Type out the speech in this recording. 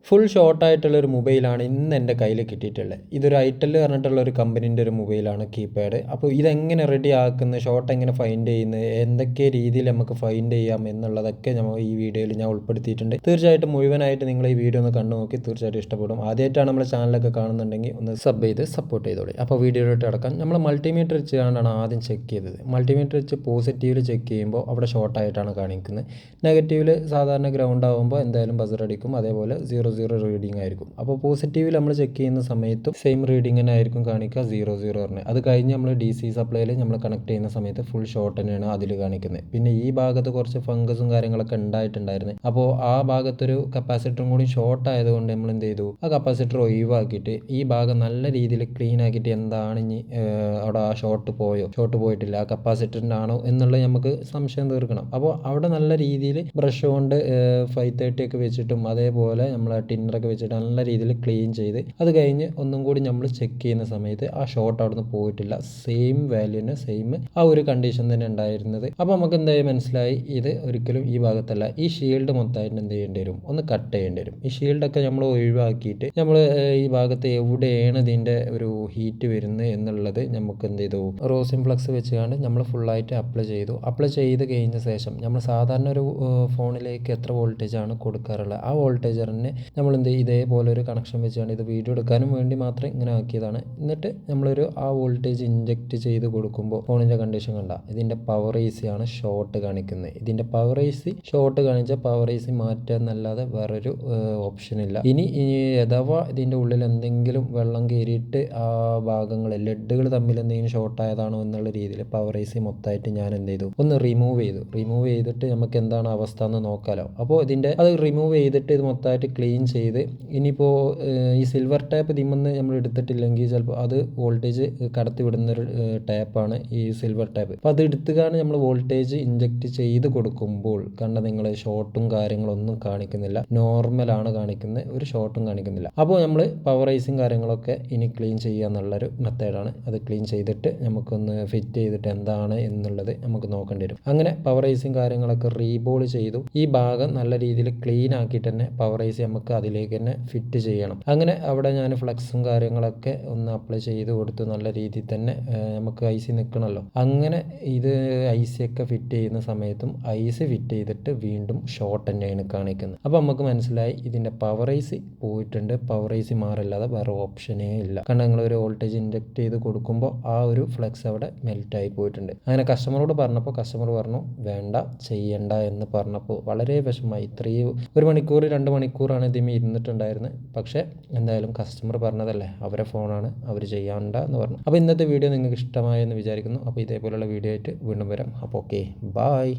Full ഷോർട്ടായിട്ടുള്ളൊരു മൊബൈലാണ് ഇന്ന് എൻ്റെ കയ്യിൽ കിട്ടിയിട്ടുള്ളത്. ഇതൊരു ഐറ്റൽ പറഞ്ഞിട്ടുള്ള ഒരു കമ്പനീൻ്റെ ഒരു മൊബൈലാണ് കീപാഡ്. അപ്പോൾ ഇതെങ്ങനെ റെഡി ആക്കുന്നത്, ഷോർട്ട് എങ്ങനെ ഫൈൻഡ് ചെയ്യുന്നത്, എന്തൊക്കെ രീതിയിൽ നമുക്ക് ഫൈൻഡ് ചെയ്യാം എന്നുള്ളതൊക്കെ നമ്മൾ ഈ വീഡിയോയിൽ ഞാൻ ഉൾപ്പെടുത്തിയിട്ടുണ്ട്. തീർച്ചയായിട്ടും മുഴുവനായിട്ട് നിങ്ങൾ ഈ വീഡിയോ ഒന്ന് കണ്ടു നോക്കി തീർച്ചയായിട്ടും ഇഷ്ടപ്പെടും. ആദ്യമായിട്ടാണ് നമ്മുടെ ചാനലൊക്കെ കാണുന്നുണ്ടെങ്കിൽ ഒന്ന് സബ് ചെയ്ത് സപ്പോർട്ട് ചെയ്തോളി. അപ്പോൾ വീഡിയോയിലോട്ട് കിടക്കാം. നമ്മൾ മൾട്ടിമീറ്റർ വെച്ചാണ് ആദ്യം ചെക്ക് ചെയ്തത്. മൾട്ടിമീറ്റർ വെച്ച് പോസിറ്റീവിൽ ചെക്ക് ചെയ്യുമ്പോൾ അവിടെ ഷോർട്ടായിട്ടാണ് കാണിക്കുന്നത്. നെഗറ്റീവിൽ സാധാരണ ഗ്രൗണ്ട് ആകുമ്പോൾ എന്തായാലും ബസർ അടിക്കും. അതേപോലെ 0 റീഡിംഗ് ആയിരിക്കും. അപ്പോൾ പോസിറ്റീവിൽ നമ്മൾ ചെക്ക് ചെയ്യുന്ന സമയത്തും സെയിം റീഡിംഗ് തന്നെ ആയിരിക്കും കാണിക്കുക, 0 പറഞ്ഞ്. അത് കഴിഞ്ഞ് നമ്മൾ DC സപ്ലൈയിൽ നമ്മൾ കണക്ട് ചെയ്യുന്ന സമയത്ത് ഫുൾ ഷോർട്ട് തന്നെയാണ് അതിൽ കാണിക്കുന്നത്. പിന്നെ ഈ ഭാഗത്ത് കുറച്ച് ഫംഗസും കാര്യങ്ങളൊക്കെ ഉണ്ടായിട്ടുണ്ടായിരുന്നു. അപ്പോൾ ആ ഭാഗത്തൊരു കപ്പാസിറ്ററും കൂടി ഷോർട്ട് ആയതുകൊണ്ട് നമ്മൾ എന്ത് ചെയ്തു, ആ കപ്പാസിറ്റർ ഒഴിവാക്കിയിട്ട് ഈ ഭാഗം നല്ല രീതിയിൽ ക്ലീൻ ആക്കിയിട്ട് എന്താണ് ഇനി അവിടെ ആ ഷോർട്ട് പോയിട്ടില്ല, ആ കപ്പാസിറ്ററിൻ്റെ ആണോ എന്നുള്ളത് നമുക്ക് സംശയം തീർക്കണം. അപ്പോൾ അവിടെ നല്ല രീതിയിൽ ബ്രഷ് കൊണ്ട് 530 ഒക്കെ വെച്ചിട്ടും അതേപോലെ നമ്മൾ ടിന്നറൊക്കെ വെച്ചിട്ട് നല്ല രീതിയിൽ ക്ലീൻ ചെയ്ത് അത് കഴിഞ്ഞ് ഒന്നും കൂടി നമ്മൾ ചെക്ക് ചെയ്യുന്ന സമയത്ത് ആ ഷോർട്ട് അവിടെ നിന്ന് പോയിട്ടില്ല. സെയിം വാല്യൂന് സെയിം ആ ഒരു കണ്ടീഷൻ തന്നെ ഉണ്ടായിരുന്നത്. അപ്പോൾ നമുക്ക് എന്തായാലും മനസ്സിലായി ഇത് ഒരിക്കലും ഈ ഭാഗത്തല്ല. ഈ ഷീൽഡ് മൊത്തമായിട്ട് എന്ത് ചെയ്യേണ്ടി വരും, ഒന്ന് കട്ട് ചെയ്യേണ്ടി വരും. ഈ ഷീൽഡൊക്കെ നമ്മൾ ഒഴിവാക്കിയിട്ട് നമ്മൾ ഈ ഭാഗത്ത് എവിടെയാണ് ഇതിൻ്റെ ഒരു ഹീറ്റ് വരുന്നത് എന്നുള്ളത് നമുക്ക് എന്ത് ചെയ്തു, റോസിൻ ഫ്ലക്സ് വെച്ചുകൊണ്ട് നമ്മൾ ഫുള്ളായിട്ട് അപ്ലൈ ചെയ്തു. അപ്ലൈ ചെയ്ത് കഴിഞ്ഞ ശേഷം നമ്മൾ സാധാരണ ഒരു ഫോണിലേക്ക് എത്ര വോൾട്ടേജ് ആണ് കൊടുക്കാറുള്ളത് ആ വോൾട്ടേജറിന് നമ്മൾ എന്ത് ചെയ്യും, ഇതേപോലെ ഒരു കണക്ഷൻ വെച്ചാണ് ഇത് വീഡിയോ എടുക്കാനും വേണ്ടി മാത്രം ഇങ്ങനെ ആക്കിയതാണ്. എന്നിട്ട് നമ്മളൊരു ആ വോൾട്ടേജ് ഇഞ്ചെക്റ്റ് ചെയ്ത് കൊടുക്കുമ്പോൾ ഫോണിൻ്റെ കണ്ടീഷൻ കണ്ട ഇതിൻ്റെ പവർ AC ആണ് ഷോർട്ട് കാണിക്കുന്നത്. ഇതിൻ്റെ പവർ AC ഷോർട്ട് കാണിച്ചാൽ പവർ AC മാറ്റുക എന്നല്ലാതെ വേറൊരു ഓപ്ഷൻ ഇല്ല. ഇനി അഥവാ ഇതിൻ്റെ ഉള്ളിൽ എന്തെങ്കിലും വെള്ളം കയറിയിട്ട് ആ ഭാഗങ്ങൾ ലെഡുകൾ തമ്മിൽ എന്തെങ്കിലും ഷോർട്ട് ആയതാണോ എന്നുള്ള രീതിയിൽ പവർ AC മൊത്തമായിട്ട് ഞാൻ എന്ത് ചെയ്തു, ഒന്ന് റിമൂവ് ചെയ്തിട്ട് നമുക്ക് എന്താണ് അവസ്ഥ എന്ന് നോക്കാമല്ലോ. അപ്പോൾ ഇതിൻ്റെ അത് റിമൂവ് ചെയ്തിട്ട് ഇത് മൊത്തമായിട്ട് ക്ലീൻ ചെയ്ത് ഇനിയിപ്പോൾ ഈ സിൽവർ ടാപ്പ് ഇതിമെന്ന് നമ്മൾ എടുത്തിട്ടില്ലെങ്കിൽ ചിലപ്പോൾ അത് വോൾട്ടേജ് കടത്തി വിടുന്നൊരു ടാപ്പാണ് ഈ സിൽവർ ടാപ്പ്. അപ്പോൾ അത് എടുത്തുകാണ് നമ്മൾ വോൾട്ടേജ് ഇഞ്ചെക്റ്റ് ചെയ്ത് കൊടുക്കുമ്പോൾ കണ്ട നിങ്ങൾ ഷോർട്ടും കാര്യങ്ങളൊന്നും കാണിക്കുന്നില്ല, നോർമലാണ് കാണിക്കുന്നത്, ഒരു ഷോർട്ടും കാണിക്കുന്നില്ല. അപ്പോൾ നമ്മൾ പവർ ഐസും കാര്യങ്ങളൊക്കെ ഇനി ക്ലീൻ ചെയ്യുക എന്നുള്ളൊരു മെത്തേഡാണ്. അത് ക്ലീൻ ചെയ്തിട്ട് നമുക്കൊന്ന് ഫിറ്റ് ചെയ്തിട്ട് എന്താണ് എന്നുള്ളത് നമുക്ക് നോക്കേണ്ടി വരും. അങ്ങനെ പവർ ഐസും കാര്യങ്ങളൊക്കെ റീബോൾ ചെയ്തു. ഈ ഭാഗം നല്ല രീതിയിൽ ക്ലീൻ ആക്കിയിട്ട് തന്നെ പവർ ഐസി നമുക്ക് അതിലേക്ക് തന്നെ ഫിറ്റ് ചെയ്യണം. അങ്ങനെ അവിടെ ഞാൻ ഫ്ലക്സും കാര്യങ്ങളൊക്കെ ഒന്ന് അപ്ലൈ ചെയ്ത് കൊടുത്തു. നല്ല രീതിയിൽ തന്നെ നമുക്ക് ഐസി നിൽക്കണമല്ലോ. അങ്ങനെ ഇത് ഐസിയൊക്കെ ഫിറ്റ് ചെയ്യുന്ന സമയത്തും ഐസി ഫിറ്റ് ചെയ്തിട്ട് വീണ്ടും ഷോർട്ട് തന്നെയാണ് കാണിക്കുന്നത്. അപ്പോൾ നമുക്ക് മനസ്സിലായി ഇതിൻ്റെ പവർ ഐസി പോയിട്ടുണ്ട്. പവർ ഐസി മാറില്ലാതെ വേറെ ഓപ്ഷനേ ഇല്ല. കാരണം നിങ്ങളൊരു വോൾട്ടേജ് ഇൻജെക്ട് ചെയ്ത് കൊടുക്കുമ്പോൾ ആ ഒരു ഫ്ലക്സ് അവിടെ മെൽറ്റായി പോയിട്ടുണ്ട്. അങ്ങനെ കസ്റ്റമറോട് പറഞ്ഞപ്പോൾ കസ്റ്റമർ പറഞ്ഞു വേണ്ട ചെയ്യണ്ട എന്ന് പറഞ്ഞപ്പോൾ വളരെ വിഷമമായി. ഇത്രയും 1 മണിക്കൂർ 2 മണിക്കൂറാണ് ഇതിമേ ഇരുന്നിട്ടുണ്ടായിരുന്നത്. പക്ഷേ എന്തായാലും കസ്റ്റമർ പറഞ്ഞതല്ലേ, അവരെ ഫോണാണ്, അവർ ചെയ്യണ്ട എന്ന് പറഞ്ഞു. അപ്പോൾ ഇന്നത്തെ വീഡിയോ നിങ്ങൾക്ക് ഇഷ്ടമായെന്ന് വിചാരിക്കുന്നു. അപ്പോൾ ഇതേപോലെയുള്ള വീഡിയോ ആയിട്ട് വീണ്ടും വരാം. അപ്പോൾ ഓക്കെ, ബായ്.